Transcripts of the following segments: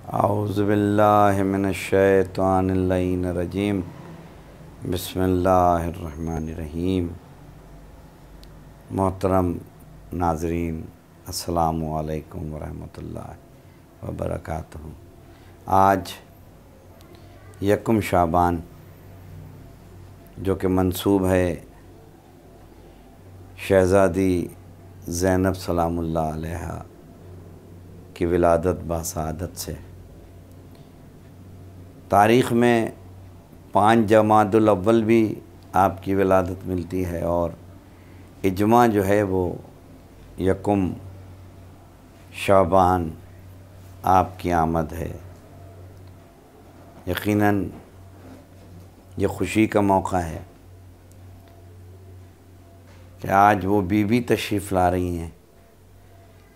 औज़ुबिल्लाहि मिनश्शैतानिर्रजीम बिस्मिल्लाहिर्रहमानिर्रहीम। मोहतरम नाज़रीन, अस्सलामु अलैकुम वरहमतुल्लाहि वबरकातुहू। आज यकम शाबान जो कि मंसूब है शहज़ादी ज़ैनब सलामुल्लाह अलैहा की विलादत बासआदत से, तारीख़ में 5 जमादुल अव्वल भी आपकी विलादत मिलती है और इजमा जो है वो यकम शाबान आपकी आमद है। यकीनन ये ख़ुशी का मौका है कि आज वो बीबी तशरीफ़ ला रही हैं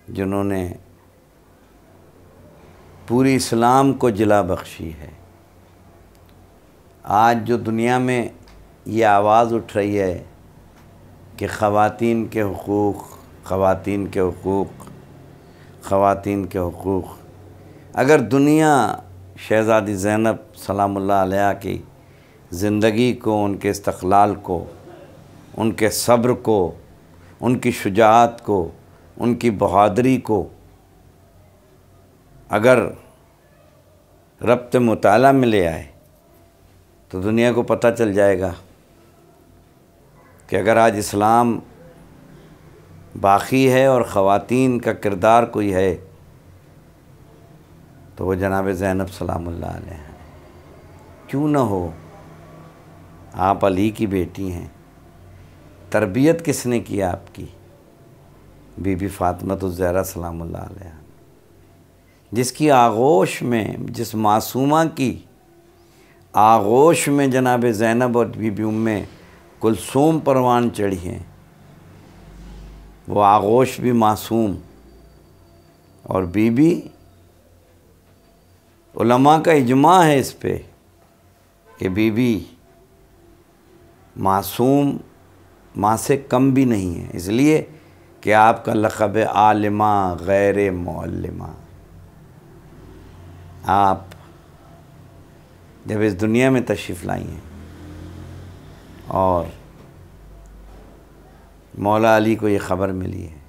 जिन्होंने पूरी इस्लाम को जिला बख्शी है। आज जो दुनिया में ये आवाज़ उठ रही है कि ख़वातीन के हुकूक़, ख़वातीन के हुकूक़, ख़वातीन के हुकूक़, अगर दुनिया शहज़ादी ज़ैनब सलामुल्लाह अलैहा की ज़िंदगी को, उनके इस्तक़लाल को, उनके सब्र को, उनकी शुजाअत को, उनकी बहादुरी को अगर रब्त मुताला में ले आए तो दुनिया को पता चल जाएगा कि अगर आज इस्लाम बाकी है और ख़वातीन का किरदार कोई है तो वो जनाब ज़ैनब सलामुल्लाह अलैहा है। क्यों न हो, आप अली की बेटी हैं। तरबियत किसने की आपकी? बीबी फ़ातिमतुज़ ज़हरा सलामुल्लाह अलैहा, जिसकी आगोश में, जिस मासूमा की आगोश में जनाब ज़ैनब और बीबी उम्मे कुलसूम परवान चढ़ी हैं। वो आगोश भी मासूम और बीबी, उलमा का इजमा है इस पे कि बीबी मासूम माँ से कम भी नहीं है, इसलिए कि आपका लक़ब आलिमा गैर मुअल्लिमा। आप जब इस दुनिया में तशरीफ़ लाई हैं और मौला अली को ये ख़बर मिली है,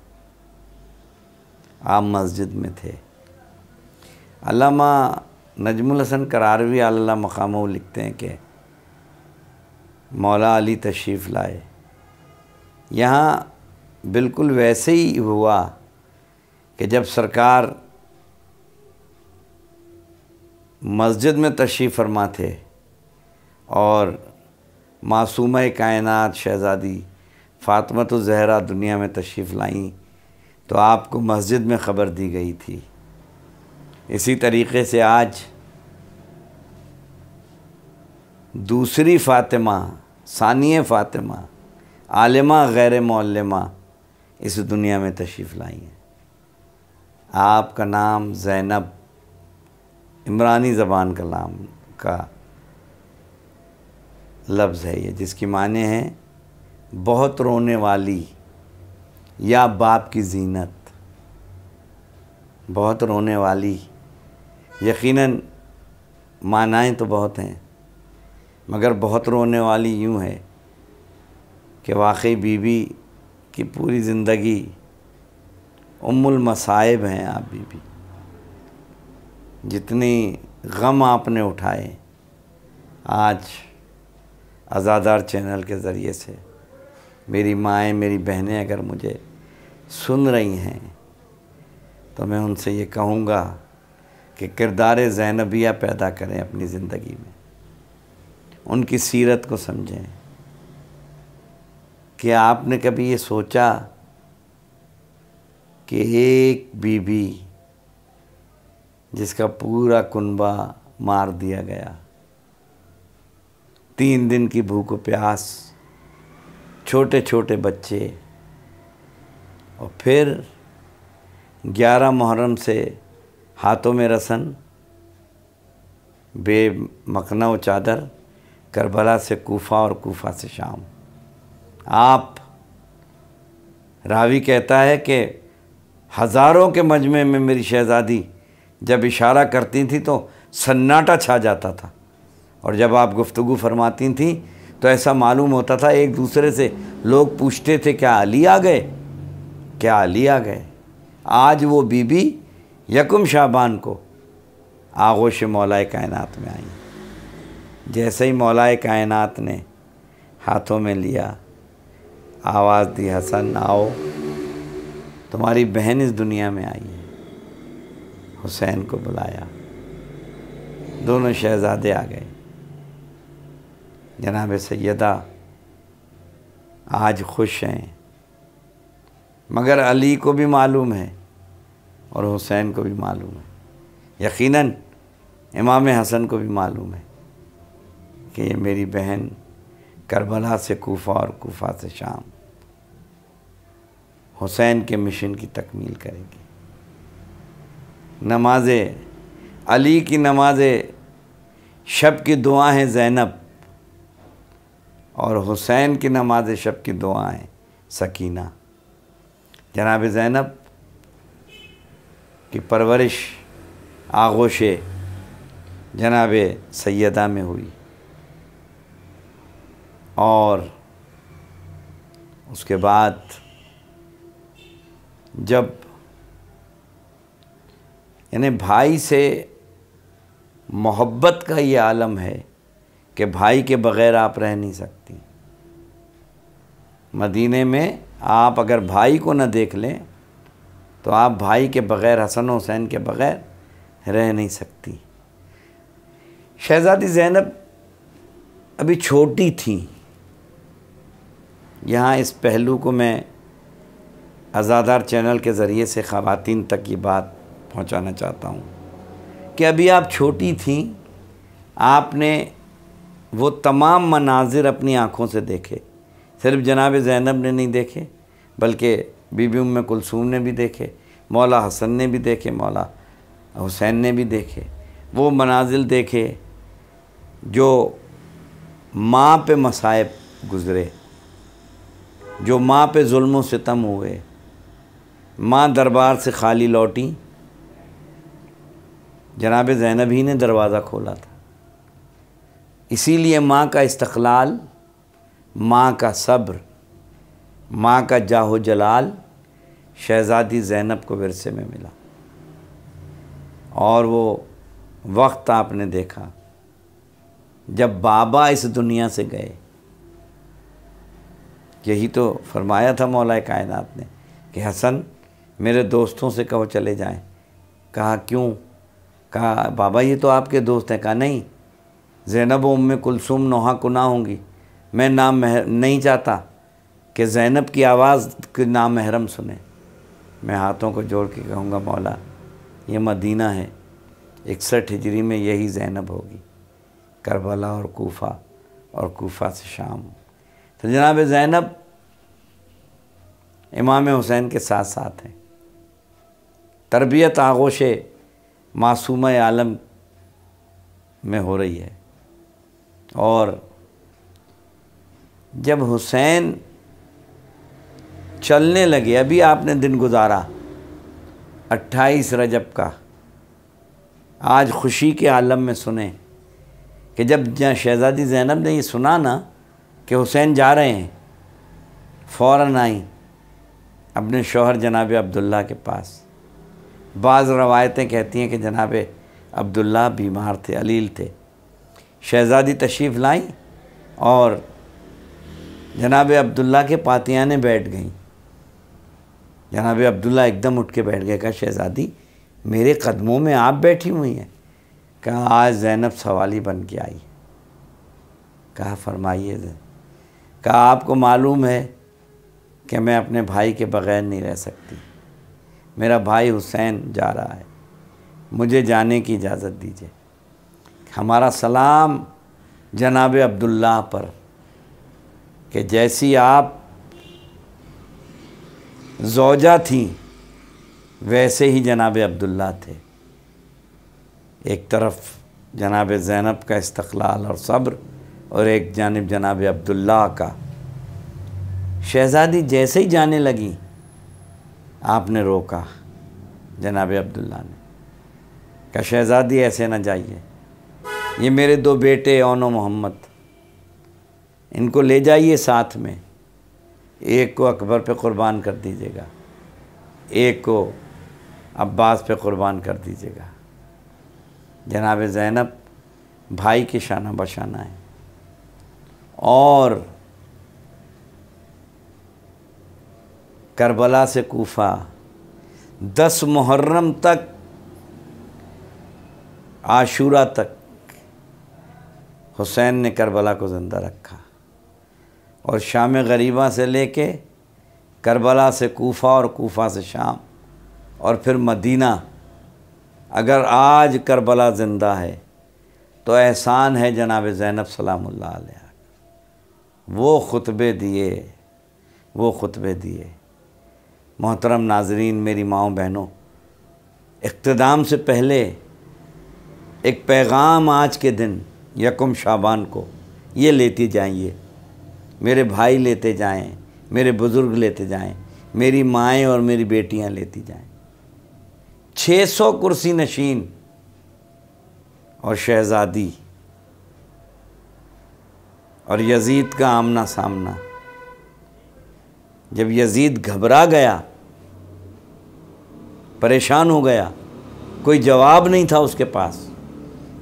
आप मस्जिद में थे। अल्लामा नजमुल हसन करारवी अल्लाह मक़ामहू लिखते हैं कि मौला अली तशरीफ़ लाए। यहाँ बिल्कुल वैसे ही हुआ कि जब सरकार मस्जिद में तशरीफ़ फरमा थे और मासूमा कायनात शहज़ादी फ़ातिमतुज़ ज़हरा दुनिया में तशरीफ़ लाईं तो आपको मस्जिद में ख़बर दी गई थी। इसी तरीक़े से आज दूसरी फ़ातिमा, सानिया फ़ातिमा, आलिमा गैर मुअल्लिमा इस दुनिया में तशरीफ़ लाई हैं। आपका नाम ज़ैनब इमरानी ज़बान का नाम का लफ्ज़ है ये, जिसकी माने हैं बहुत रोने वाली या बाप की ज़ीनत। बहुत रोने वाली, यकीनन मानाएँ तो बहुत हैं, मगर बहुत रोने वाली यूँ है कि वाकई बीबी की पूरी ज़िंदगी उम्मुल मसाइब हैं। आप बीबी, जितनी गम आपने उठाए, आज आज़ादार चैनल के ज़रिए से मेरी माएँ, मेरी बहनें अगर मुझे सुन रही हैं तो मैं उनसे ये कहूँगा कि किरदार ज़ैनबिया पैदा करें अपनी ज़िंदगी में, उनकी सीरत को समझें। कि आपने कभी ये सोचा कि एक बीबी जिसका पूरा कुनबा मार दिया गया, 3 दिन की भूख प्यास, छोटे छोटे बच्चे, और फिर 11 मुहर्रम से हाथों में रसन, बेमकना व चादर, करबला से कूफा और कूफा से शाम। आप, रावी कहता है कि हज़ारों के मजमे में मेरी शहज़ादी जब इशारा करती थी तो सन्नाटा छा जाता था, और जब आप गुफ्तगू फरमाती थी तो ऐसा मालूम होता था एक दूसरे से, लोग पूछते थे क्या अली आ गए, क्या अली आ गए। आज वो बीबी यकुम शाबान को आगोश मौलाए कायनात में आई। जैसे ही मौलाए कायनात ने हाथों में लिया, आवाज़ दी, हसन आओ, तुम्हारी बहन इस दुनिया में आई है। हुसैन को बुलाया, दोनों शहज़ादे आ गए। जनाब सैयदा आज खुश हैं, मगर अली को भी मालूम है और हुसैन को भी मालूम है, यकीनन इमाम हसन को भी मालूम है कि ये मेरी बहन करबला से कूफा और कूफा से शाम हुसैन के मिशन की तकमील करेगी। नमाज अली की नमाज शब की दुआ है ज़ैनब, और हुसैन की नमाज शब की दुआ है सकीना। जनाब ज़ैनब की परवरिश आगोश जनाब सैयदा में हुई, और उसके बाद जब यानी भाई से मोहब्बत का ये आलम है कि भाई के बग़ैर आप रह नहीं सकती। मदीने में आप अगर भाई को न देख लें तो आप भाई के बग़ैर, हसन हुसैन के बग़ैर रह नहीं सकती। शहज़ादी ज़ैनब अभी छोटी थी। यहाँ इस पहलू को मैं आज़ादार चैनल के ज़रिए से ख़वातीन तक ये बात पहुँचाना चाहता हूँ कि अभी आप छोटी थीं, आपने वो तमाम मनाजिर अपनी आँखों से देखे। सिर्फ जनाब ज़ैनब ने नहीं देखे, बल्कि बीबी उम्मे कुलसूम ने भी देखे, मौला हसन ने भी देखे, मौला हुसैन ने भी देखे। वो मनाजिल देखे जो माँ पे मसाइब गुज़रे, जो माँ पे जुल्म व सितम हुए, माँ दरबार से खाली लौटी, जनाब ज़ैनब ही ने दरवाज़ा खोला था। इसीलिए माँ का इस्तक़लाल, माँ का सब्र, माँ का जाहो जलाल शहज़ादी ज़ैनब को विरसे में मिला। और वो वक्त आपने देखा जब बाबा इस दुनिया से गए। यही तो फरमाया था मौलाए कायनात ने कि हसन मेरे दोस्तों से कहो चले जाएं। कहा क्यों? कहा बाबा ये तो आपके दोस्त हैं। कहा नहीं, ज़ैनब उम्मे कुलसूम नोहा कुना होंगी, मैं नाम नहीं चाहता कि ज़ैनब की आवाज़ के नाम महरम सुने। मैं हाथों को जोड़ के कहूँगा मौला ये मदीना है, 61 हिजरी में यही ज़ैनब होगी, करबला और कूफा से शाम। तो जनाब ज़ैनब इमाम हुसैन के साथ साथ हैं। तरबियत आगोश मासूम आलम में हो रही है। और जब हुसैन चलने लगे, अभी आपने दिन गुजारा 28 रजब का, आज खुशी के आलम में सुने कि जब शहज़ादी ज़ैनब ने ये सुना ना कि हुसैन जा रहे हैं, फ़ौरन आई अपने शौहर जनाब अब्दुल्ला के पास। बाज़ रवायतें कहती हैं कि जनाब अब्दुल्ला बीमार थे, अलील थे। शहज़ादी तशरीफ़ लाई और जनाब अब्दुल्ला के पातियाने बैठ गईं। जनाब अब्दुल्ला एकदम उठ के बैठ गए। कहा शहज़ादी मेरे कदमों में आप बैठी हुई हैं। कहा आज ज़ैनब सवाली बन के आई। कहा फरमाइए। कहा आपको मालूम है कि मैं अपने भाई के बग़ैर नहीं रह सकती, मेरा भाई हुसैन जा रहा है, मुझे जाने की इजाज़त दीजिए। हमारा सलाम जनाब अब्दुल्ला पर कि जैसी आप ज़ौजा थी वैसे ही जनाब अब्दुल्ला थे। एक तरफ जनाब ज़ैनब का इस्तक़लाल और सब्र, और एक जानिब जनाब अब्दुल्ला का। शहज़ादी जैसे ही जाने लगी आपने रोका जनाब अब्दुल्ला ने। कहा शहज़ादी ऐसे ना जाइए, ये मेरे 2 बेटे ओनो मोहम्मद, इनको ले जाइए साथ में, एक को अकबर पे क़ुरबान कर दीजिएगा, एक को अब्बास पे क़ुरबान कर दीजिएगा। जनाब ज़ैनब भाई की शाना बशाना है। और करबला से कूफा 10 मुहर्रम तक, आशूरा तक हुसैन ने करबला को ज़िंदा रखा। और शाम गरीबा से लेके करबला से कूफा और कूफा से शाम और फिर मदीना। अगर आज करबला ज़िंदा है तो एहसान है जनाब ज़ैनब सलामुल्लाह अलैहा। वो खुतबे दिए। मोहतरम नाज़रीन, मेरी माओ बहनों, इख्तिदाम से पहले एक पैगाम आज के दिन यकम शाबान को ये लेती जाइए, मेरे भाई लेते जाएं, मेरे बुज़ुर्ग लेते जाएं, मेरी माएँ और मेरी बेटियां लेती जाएं। 600 कुर्सी नशीन और शहज़ादी और यज़ीद का आमना सामना। जब यज़ीद घबरा गया, परेशान हो गया, कोई जवाब नहीं था उसके पास।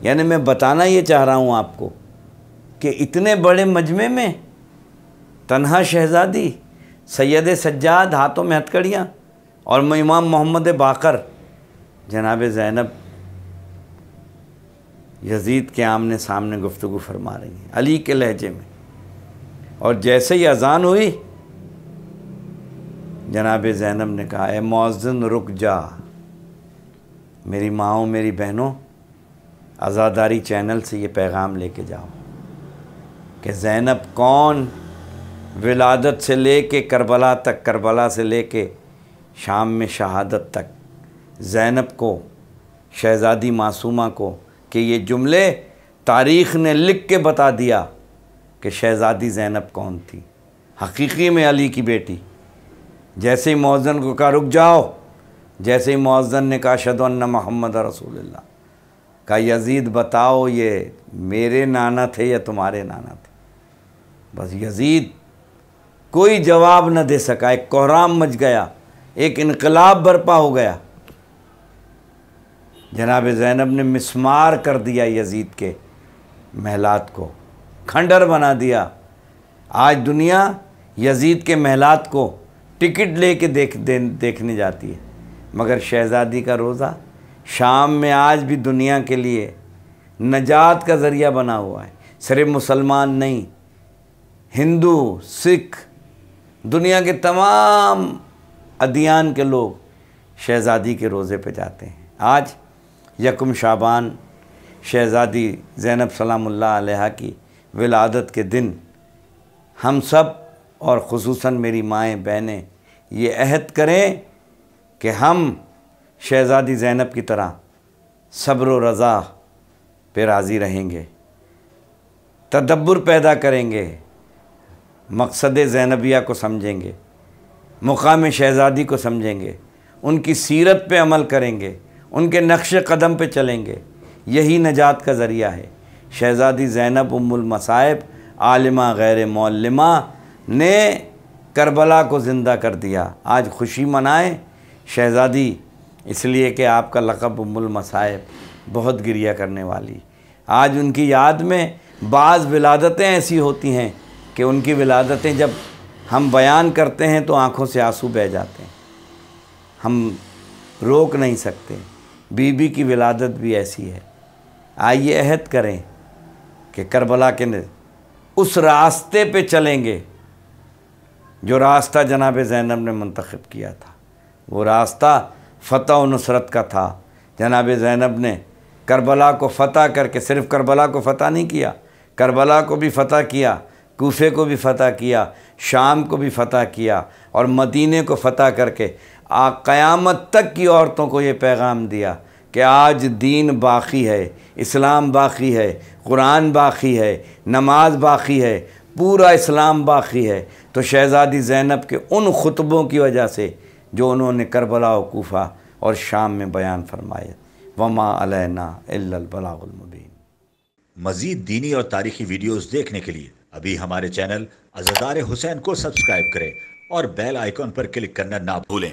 यानी मैं बताना ये चाह रहा हूँ आपको कि इतने बड़े मजमे में तन्हा शहज़ादी, सैयद सज्जाद हाथों में हथकड़ियाँ, और इमाम मोहम्मद बाकर जनाब ज़ैनब यज़ीद के आमने सामने गुफ्तगू फरमा रही हैं अली के लहजे में। और जैसे ही अज़ान हुई, जनाब ज़ैनब ने कहा, ए मौज़िन रुक जा। मेरी माओ, मेरी बहनों, आज़ादारी चैनल से ये पैगाम लेके जाओ कि ज़ैनब कौन, विलादत से लेके करबला तक, करबला से लेके शाम में शहादत तक, ज़ैनब को, शहज़ादी मासूमा को, कि ये जुमले तारीख़ ने लिख के बता दिया कि शहज़ादी ज़ैनब कौन थी, हकीकी में अली की बेटी। जैसे ही मौज़न को कहा रुक जाओ, जैसे ही मौज़न ने कहा अशहदु अन्ना मुहम्मद रसूलुल्लाह, कहा यज़ीद बताओ ये मेरे नाना थे या तुम्हारे नाना थे। बस यज़ीद कोई जवाब न दे सका। एक कोहराम मच गया, एक इनकलाब बर्पा हो गया। जनाब ज़ैनब ने मिस्मार कर दिया यज़ीद के महलात को, खंडर बना दिया। आज दुनिया यज़ीद के महलात को टिकट लेके देखने जाती है, मगर शहज़ादी का रोज़ा शाम में आज भी दुनिया के लिए नजात का ज़रिया बना हुआ है। सिर्फ मुसलमान नहीं, हिंदू, सिख, दुनिया के तमाम अदियान के लोग शहज़ादी के रोज़े पे जाते हैं। आज यकम शाबान शहज़ादी ज़ैनब सलामुल्लाह अलैहा की विलादत के दिन हम सब और ख़ुसूसन मेरी माएँ बहनें ये अहद करें कि हम शहज़ादी ज़ैनब की तरह सब्र व रज़ा पे राज़ी रहेंगे, तदब्बुर पैदा करेंगे, मकसद ज़ैनबिया को समझेंगे, मुक़ाम शहज़ादी को समझेंगे, उनकी सीरत पे अमल करेंगे, उनके नक्श कदम पे चलेंगे। यही नजात का ज़रिया है। शहज़ादी ज़ैनब उम्मुल मसाइब, आलिमा गैर मौल्लिमा ने करबला को ज़िंदा कर दिया। आज खुशी मनाएं शहज़ादी, इसलिए कि आपका लक़ब उम्मुल मसाइब, बहुत गिरिया करने वाली। आज उनकी याद में बाज़ विलादतें ऐसी होती हैं कि उनकी विलादतें जब हम बयान करते हैं तो आँखों से आंसू बह जाते हैं, हम रोक नहीं सकते। बीबी की विलादत भी ऐसी है। आइए अहद करें कि करबला के उस रास्ते पे चलेंगे जो रास्ता जनाब ज़ैनब ने मुंतखब किया था। वो रास्ता फ़तह व नुसरत का था। जनाब ज़ैनब ने करबला को फ़तह करके सिर्फ़ करबला को फ़तह नहीं किया, करबला को भी फ़तह किया, कूफे को भी फ़तह किया, शाम को भी फ़तह किया और मदीने को फ़तह करके क़यामत तक की औरतों को ये पैगाम दिया कि आज दीन बाकी है, इस्लाम बाकी है, कुरान बाकी है, नमाज बाकी है, पूरा इस्लाम बाकी है। तो शहज़ादी ज़ैनब के उन खुतबों की वजह से जो उन्होंने करबला और कूफा और शाम में बयान फरमाए, वमा अलैना इल्लल बलागुल मुबीन। मजीद दीनी और तारीखी वीडियोस देखने के लिए अभी हमारे चैनल अज़ादार हुसैन को सब्सक्राइब करें और बेल आइकॉन पर क्लिक करना ना भूलें।